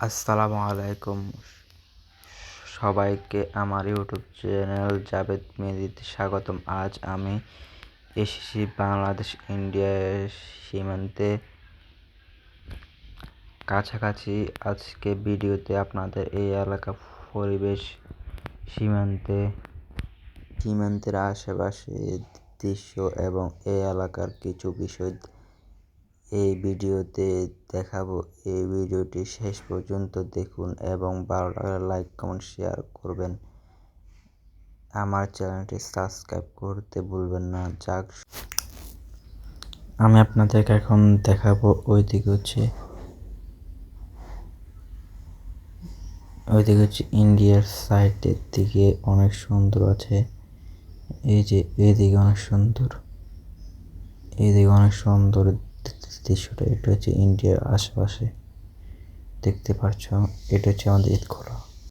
আসসালামু আলাইকুম সবাইকে আমার ইউটিউব চ্যানেল জাভেদ মেহেদিতে স্বাগতম। আজ আমি এসেছি বাংলাদেশ ইন্ডিয়ার সীমান্তে কাছাকাছি। আজকে ভিডিওতে আপনাদের এই এলাকা পরিবেশ, সীমান্তের আশেপাশের দৃশ্য এবং এই এলাকার কিছু বিষয় এই ভিডিওতে দেখাবো। এই ভিডিওটি শেষ পর্যন্ত দেখুন এবং ভালো লাগলে লাইক কমেন্ট শেয়ার করবেন। আমার চ্যানেলটি সাবস্ক্রাইব করতে ভুলবেন না। যাক, আমি আপনাদেরকে এখন দেখাবো ওইদিকে হচ্ছে ইন্ডিয়ার সাইডের দিকে অনেক সুন্দর আছে। এই যে এইদিকে অনেক সুন্দর, এইদিকে অনেক সুন্দর দৃশ্যটা। এটা হচ্ছে ইন্ডিয়ার আশেপাশে দেখতে পাচ্ছ। এটা হচ্ছে আমাদের ঈদখোলা।